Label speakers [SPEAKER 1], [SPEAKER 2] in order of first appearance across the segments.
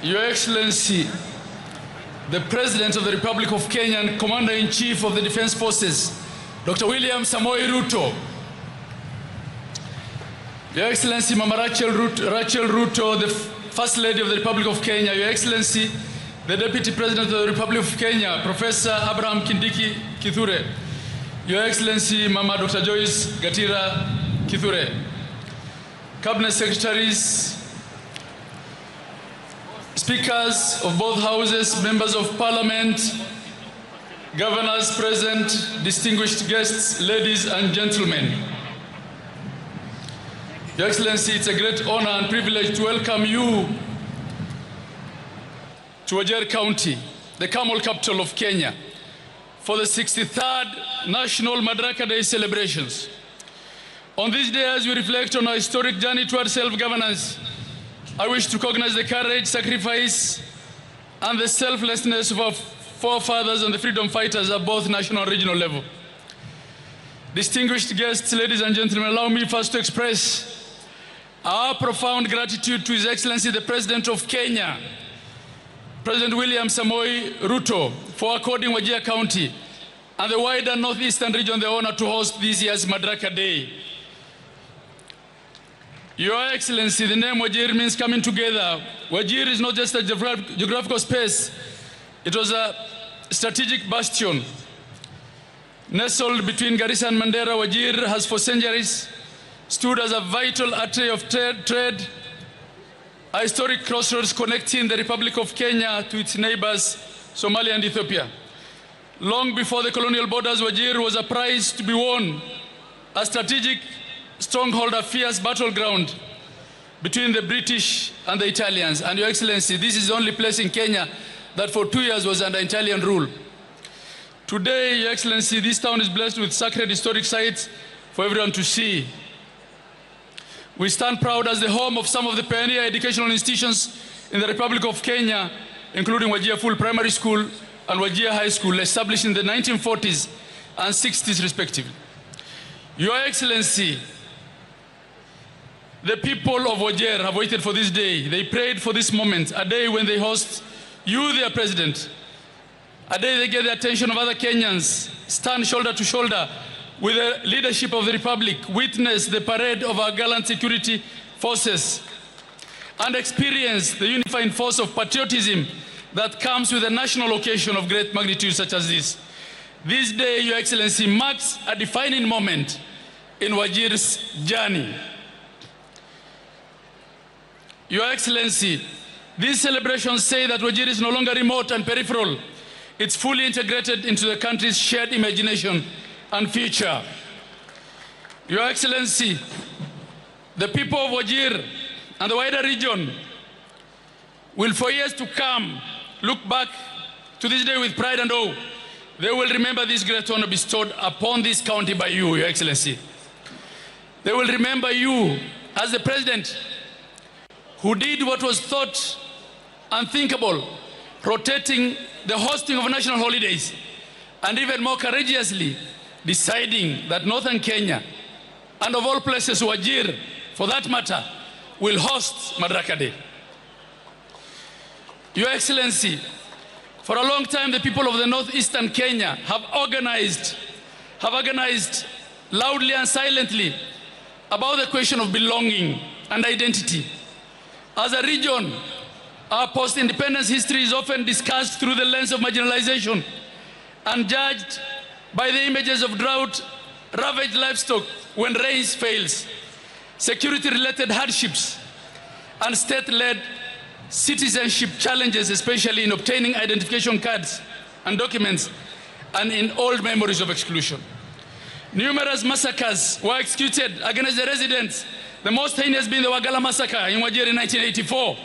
[SPEAKER 1] Your Excellency, the President of the Republic of Kenya and Commander-in-Chief of the Defense Forces, Dr. William Samoei Ruto. Your Excellency, Mama Rachel Ruto, the First Lady of the Republic of Kenya. Your Excellency, the Deputy President of the Republic of Kenya, Professor Abraham Kindiki Kithure. Your Excellency, Mama Dr. Joyce Gatira Kithure. Cabinet Secretaries, Speakers of both houses, Members of Parliament, Governors present, distinguished guests, ladies and gentlemen. Your Excellency, it's a great honor and privilege to welcome you to WAJIR County, the camel capital of Kenya, for the 63rd National Madaraka Day celebrations. On this day, as we reflect on our historic journey towards self-governance, I wish to recognize the courage, sacrifice, and the selflessness of our forefathers and the freedom fighters at both national and regional level. Distinguished guests, ladies and gentlemen, allow me first to express our profound gratitude to His Excellency, the President of Kenya, President William Samoei Ruto, for according WAJIR County and the wider northeastern region the honor to host this year's Madaraka Day. Your Excellency, the name WAJIR means coming together. WAJIR is not just a geographical space. It was a strategic bastion. Nestled between Garissa and Mandera, WAJIR has for centuries stood as a vital artery of trade, a historic crossroads connecting the Republic of Kenya to its neighbors, Somalia and Ethiopia. Long before the colonial borders, WAJIR was a prize to be won, a strategic stronghold, a fierce battleground between the British and the Italians. And Your Excellency, this is the only place in Kenya that for 2 years was under Italian rule. Today, Your Excellency, this town is blessed with sacred historic sites for everyone to see. We stand proud as the home of some of the pioneer educational institutions in the Republic of Kenya, including WAJIR Full Primary School and WAJIR High School, established in the 1940s and 60s respectively. Your Excellency, the people of WAJIR have waited for this day. They prayed for this moment, a day when they host you, their President, a day they get the attention of other Kenyans, stand shoulder to shoulder with the leadership of the Republic, witness the parade of our gallant security forces, and experience the unifying force of patriotism that comes with a national occasion of great magnitude such as this. This day, Your Excellency, marks a defining moment in WAJIR's journey. Your Excellency, these celebrations say that WAJIR is no longer remote and peripheral. It's fully integrated into the country's shared imagination and future. Your Excellency, the people of WAJIR and the wider region will for years to come look back to this day with pride and awe. They will remember this great honor bestowed upon this county by you, Your Excellency. They will remember you as the President who did what was thought unthinkable, rotating the hosting of national holidays, and even more courageously deciding that northern Kenya, and of all places WAJIR for that matter, will host Madaraka Day. Your Excellency, for a long time the people of the northeastern Kenya have organized loudly and silently about the question of belonging and identity. As a region, our post-independence history is often discussed through the lens of marginalization and judged by the images of drought, ravaged livestock when rains fails, security-related hardships, and state-led citizenship challenges, especially in obtaining identification cards and documents, and in old memories of exclusion. Numerous massacres were executed against the residents, the most heinous being the Wagala massacre in WAJIR in 1984.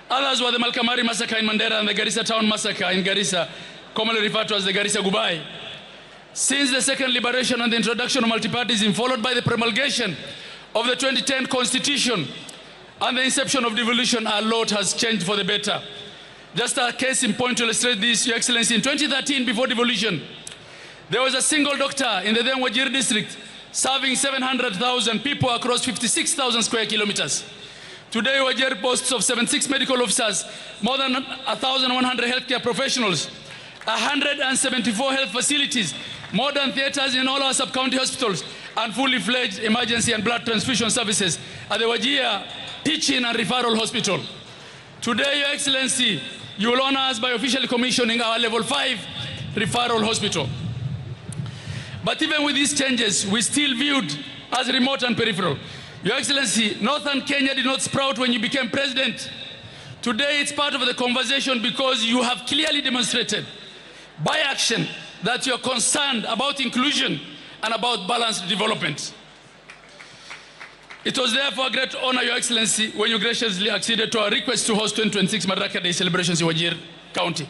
[SPEAKER 1] Others were the Malkamari massacre in Mandera and the Garissa town massacre in Garissa, commonly referred to as the Garissa Gubai. Since the second liberation and the introduction of multipartyism, followed by the promulgation of the 2010 Constitution and the inception of devolution, a lot has changed for the better. Just a case in point to illustrate this, Your Excellency, in 2013, before devolution, there was a single doctor in the then WAJIR district serving 700,000 people across 56,000 square kilometers. Today, WAJIR boasts of 76 medical officers, more than 1,100 healthcare professionals, 174 health facilities, modern theaters in all our sub-county hospitals, and fully fledged emergency and blood transfusion services at the WAJIR Teaching and Referral Hospital. Today, Your Excellency, you will honor us by officially commissioning our Level 5 referral hospital. But even with these changes, we still viewed as remote and peripheral. Your Excellency, Northern Kenya did not sprout when you became president. Today, it's part of the conversation because you have clearly demonstrated by action that you're concerned about inclusion and about balanced development. It was therefore a great honor, Your Excellency, when you graciously acceded to our request to host 2026 Madaraka Day celebrations in WAJIR County.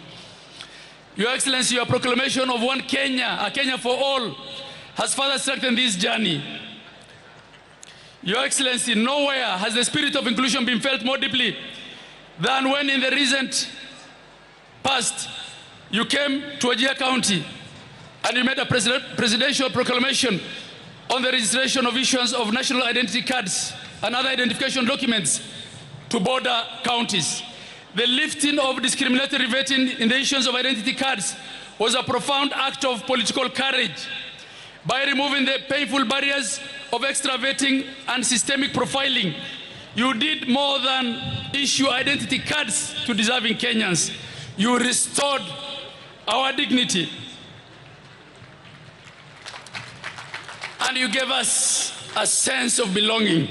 [SPEAKER 1] Your Excellency, your proclamation of one Kenya, a Kenya for all, has further strengthened this journey. Your Excellency, nowhere has the spirit of inclusion been felt more deeply than when in the recent past you came to WAJIR County and you made a presidential proclamation on the registration of issuance of national identity cards and other identification documents to border counties. The lifting of discriminatory vetting in the issuance of identity cards was a profound act of political courage. By removing the painful barriers of extra vetting and systemic profiling, you did more than issue identity cards to deserving Kenyans. You restored our dignity. And you gave us a sense of belonging.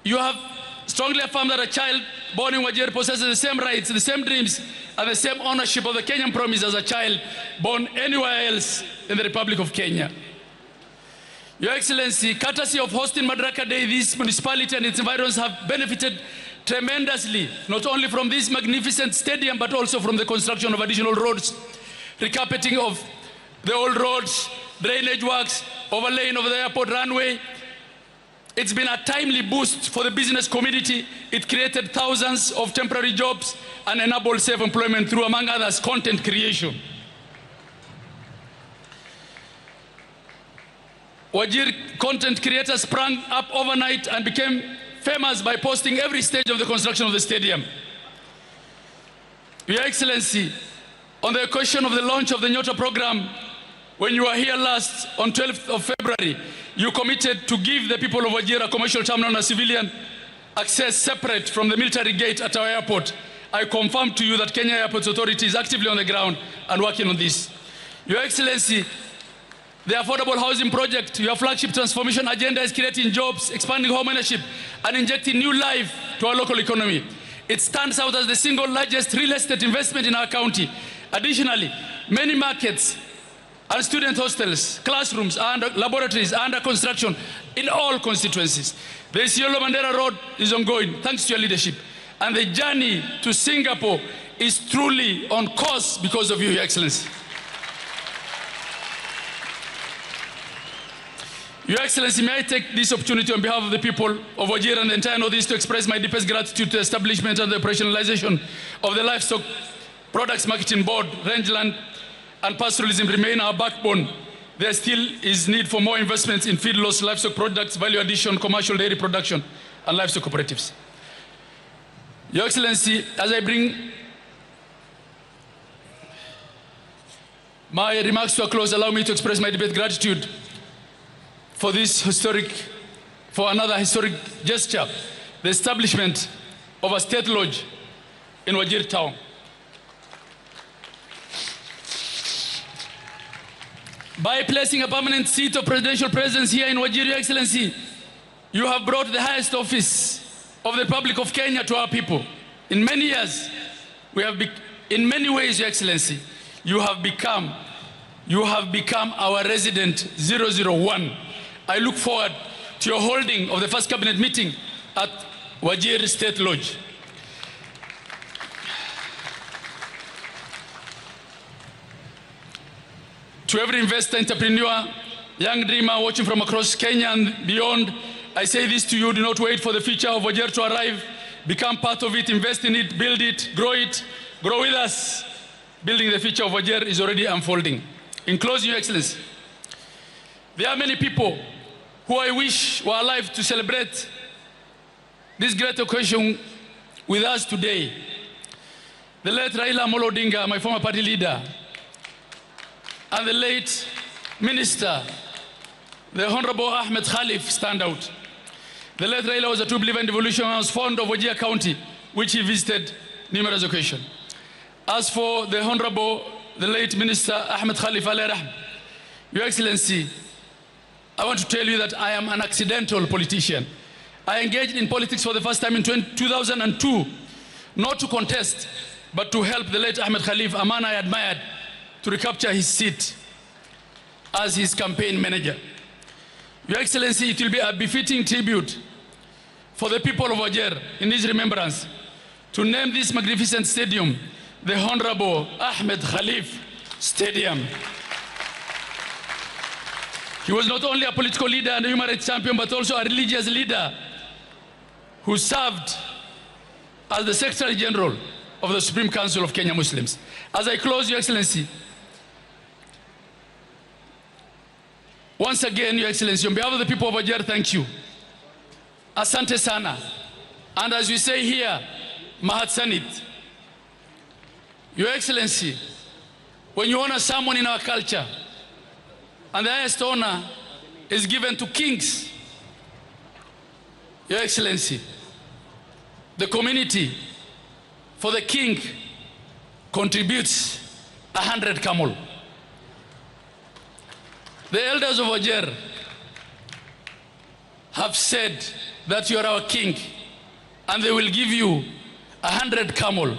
[SPEAKER 1] You have strongly affirmed that a child born in WAJIR possesses the same rights, the same dreams, and the same ownership of the Kenyan promise as a child born anywhere else in the Republic of Kenya. Your Excellency, courtesy of hosting Madaraka Day, this municipality and its environs have benefited tremendously, not only from this magnificent stadium, but also from the construction of additional roads, recarpeting of the old roads, drainage works, overlaying of the airport runway. It's been a timely boost for the business community. It created thousands of temporary jobs and enabled safe employment through, among others, content creation. WAJIR content creators sprang up overnight and became famous by posting every stage of the construction of the stadium. Your Excellency, on the occasion of the launch of the Nyota program, when you were here last on 12th of February, you committed to give the people of WAJIR a commercial terminal and a civilian access separate from the military gate at our airport. I confirm to you that Kenya Airports Authority is actively on the ground and working on this. Your Excellency, the affordable housing project, your flagship transformation agenda, is creating jobs, expanding home ownership, and injecting new life to our local economy. It stands out as the single largest real estate investment in our county. Additionally, many markets and student hostels, classrooms, and laboratories are under construction in all constituencies. The Isiolo Mandera Road is ongoing, thanks to your leadership. And the journey to Singapore is truly on course because of you, Your Excellency. Your Excellency, may I take this opportunity on behalf of the people of WAJIR and the entire Northeast to express my deepest gratitude to the establishment and the operationalization of the Livestock Products Marketing Board. Rangeland and pastoralism remain our backbone. There still is need for more investments in feedlots, livestock products, value addition, commercial dairy production, and livestock cooperatives. Your Excellency, as I bring my remarks to a close, allow me to express my deep gratitude for another historic gesture, the establishment of a state lodge in WAJIR town. By placing a permanent seat of presidential presence here in WAJIR, Your Excellency, you have brought the highest office of the Republic of Kenya to our people. In many years, in many ways, Your Excellency, you have become our resident 001. I look forward to your holding of the first cabinet meeting at WAJIR State Lodge. To every investor, entrepreneur, young dreamer watching from across Kenya and beyond, I say this to you: do not wait for the future of WAJIR to arrive. Become part of it, invest in it, build it, grow with us. Building the future of WAJIR is already unfolding. In closing, Your Excellency, there are many people who I wish were alive to celebrate this great occasion with us today. The late Raila Amolo Odinga, my former party leader, and the late Minister, the Honorable Ahmed stand out. The late Raila was a true believer in devolution and was fond of WAJIR County, which he visited numerous occasions. As for the Honorable, the late Minister Ahmed Your Excellency, I want to tell you that I am an accidental politician. I engaged in politics for the first time in 2002, not to contest, but to help the late Ahmed a man I admired, to recapture his seat as his campaign manager. Your Excellency, it will be a befitting tribute for the people of WAJIR in his remembrance to name this magnificent stadium the Honorable Ahmed Stadium. He was not only a political leader and a human rights champion, but also a religious leader who served as the Secretary General of the Supreme Council of Kenya Muslims. As I close, Your Excellency, once again, Your Excellency, on behalf of the people of WAJIR, thank you. Asante sana. And as we say here, Mahat Sanit. Your Excellency, when you honor someone in our culture, and the highest honor is given to kings, Your Excellency, the community for the king contributes 100 camel. The elders of WAJIR have said that you are our king, and they will give you 100 camel